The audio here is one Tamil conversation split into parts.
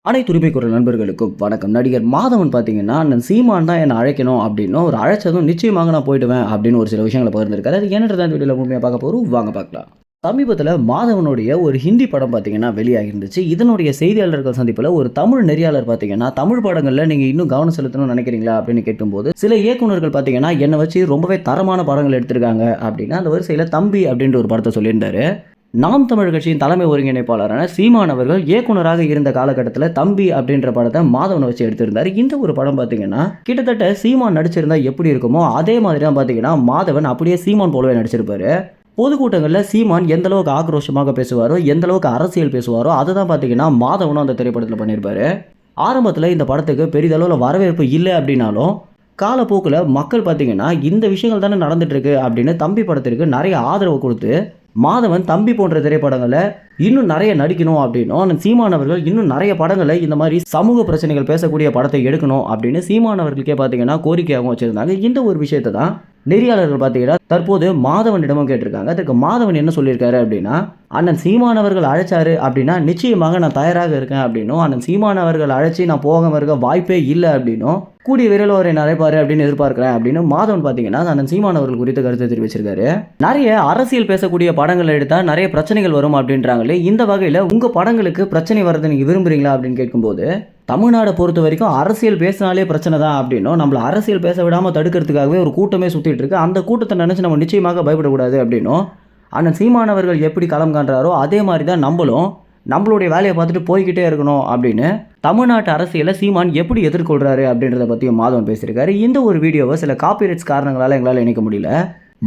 அனைத்து உரிமை குரல் நண்பர்களுக்கும் வணக்கம். நடிகர் மாதவன் பார்த்தீங்கன்னா, அண்ணன் சீமான் தான் என்ன அழைக்கணும் அப்படின்னும், ஒரு அழைச்சதும் நிச்சயமாக நான் போயிடுவேன் அப்படின்னு ஒரு சில விஷயங்கள பகிர்ந்திருக்காரு. அது என்னன்றத இந்த வீடியோல முழுமையா பார்க்க போறோம். வாங்க பார்க்கலாம். சமீபத்தில மாதவனுடைய ஒரு ஹிந்தி படம் பார்த்தீங்கன்னா வெளியாகி இருந்துச்சு. இதனுடைய செய்தியாளர்கள் சந்திப்பில ஒரு தமிழ் நெறியாளர் பார்த்தீங்கன்னா, தமிழ் படங்கள்ல நீங்க இன்னும் கவனம் செலுத்தணும்னு நினைக்கிறீங்களா அப்படின்னு கேட்கும்போது, சில இயக்குனர்கள் பார்த்தீங்கன்னா, என்ன வச்சு ரொம்பவே தரமான படங்கள் எடுத்திருக்காங்க அப்படின்னு அந்த வரிசையில தம்பி அப்படின்ற ஒரு படத்த சொல்லியிருந்தாரு. நாம் தமிழர் கட்சியின் தலைமை ஒருங்கிணைப்பாளரான சீமான் அவர்கள் இயக்குனராக இருந்த காலகட்டத்தில் தம்பி அப்படின்ற படத்தை மாதவனை வச்சு எடுத்திருந்தார். இந்த ஒரு படம் பார்த்தீங்கன்னா கிட்டத்தட்ட சீமான் நடிச்சிருந்தா எப்படி இருக்குமோ அதே மாதிரி தான் பார்த்தீங்கன்னா மாதவன் அப்படியே சீமான் போலவே நடிச்சிருப்பாரு. பொதுக்கூட்டங்களில் சீமான் எந்த அளவுக்கு ஆக்ரோஷமாக பேசுவாரோ, எந்த அளவுக்கு அரசியல் பேசுவாரோ அதை தான் பார்த்தீங்கன்னா மாதவனும் அந்த திரைப்படத்தில் பண்ணியிருப்பாரு. ஆரம்பத்தில் இந்த படத்துக்கு பெரிதளவில் வரவேற்பு இல்லை அப்படின்னாலும் காலப்போக்கில் மக்கள் பார்த்தீங்கன்னா இந்த விஷயங்கள் தானே நடந்துட்டு இருக்கு அப்படின்னு தம்பி படத்திற்கு நிறைய ஆதரவு கொடுத்து மாதவன் தம்பி போன்ற திரைப்படங்களை இன்னும் நிறைய நடிக்கணும் அப்படின்னும், சீமான் அவர்கள் இன்னும் நிறைய படங்களை இந்த மாதிரி சமூக பிரச்சனைகள் பேசக்கூடிய படத்தை எடுக்கணும் அப்படின்னு சீமான் அவர்களுக்கே பார்த்தீங்கன்னா கோரிக்கையாகவும் வச்சிருந்தாங்க. இந்த ஒரு விஷயத்தை தான் நெறியாளர்கள் பார்த்தீங்கன்னா தற்போது மாதவனிடமும் கேட்டிருக்காங்க. அதுக்கு மாதவன் என்ன சொல்லியிருக்காரு அப்படின்னா, அண்ணன் சீமான் அவர்கள் அழைச்சாரு அப்படின்னா நிச்சயமாக நான் தயாராக இருக்கேன் அப்படின்னும், அண்ணன் சீமான் அவர்கள் அழைச்சி நான் போக இருக்க வாய்ப்பே இல்லை அப்படின்னும், கூடிய விரைவில் அவரை அழைப்பாரு அப்படின்னு எதிர்பார்க்கிறேன் அப்படின்னு மாதவன் பார்த்தீங்கன்னா அண்ணன் சீமான் அவர்கள் குறித்து கருத்து தெரிவிச்சிருக்காரு. நிறைய அரசியல் பேசக்கூடிய படங்கள் எடுத்தா நிறைய பிரச்சனைகள் வரும் அப்படின்றாங்களே, இந்த வகையில் உங்க படங்களுக்கு பிரச்சனை வர்றதை நீங்க விரும்புறீங்களா அப்படின்னு கேட்கும்போது, தமிழ்நாடை பொறுத்த வரைக்கும் அரசியல் பேசினாலே பிரச்சனை தான் அப்படின்னும், நம்மள அரசியல் பேச விடாமல் தடுக்கிறதுக்காகவே ஒரு கூட்டமே சுற்றிட்டு இருக்கு, அந்த கூட்டத்தை நினச்சி நம்ம நிச்சயமாக பயப்படக்கூடாது அப்படின்னும், அண்ணன் சீமான் அவர்கள் எப்படி களம் காண்றாரோ அதே மாதிரி தான் நம்மளும் நம்மளுடைய வேலையை பார்த்துட்டு போய்கிட்டே இருக்கணும் அப்படின்னு தமிழ்நாட்டு அரசியலை சீமான் எப்படி எதிர்கொள்கிறாரு அப்படின்றத பற்றியும் மாதவன் பேசியிருக்காரு. இந்த ஒரு வீடியோவை சில காப்பிரைட்ஸ் காரணங்களால் எங்களால் இணைக்க முடியல.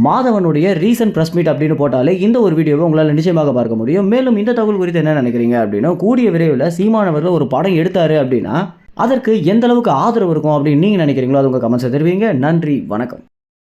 மாதவனுடைய ரீசன்ட் ப்ரெஸ் மீட் அப்படின்னு போட்டாலே இந்த ஒரு வீடியோவை உங்களால் நிச்சயமாக பார்க்க முடியும். மேலும் இந்த தகவல் குறித்து என்ன நினைக்கிறீங்க அப்படின்னா, கூடிய விரைவில் சீமான் அவர்கள் ஒரு படம் எடுத்தாரு அப்படின்னா அதற்கு எந்த அளவுக்கு ஆதரவு இருக்கும் அப்படின்னு நீங்கள் நினைக்கிறீங்களோ அது உங்கள் கமெண்ட்ஸை தெரிவிங்க. நன்றி, வணக்கம்.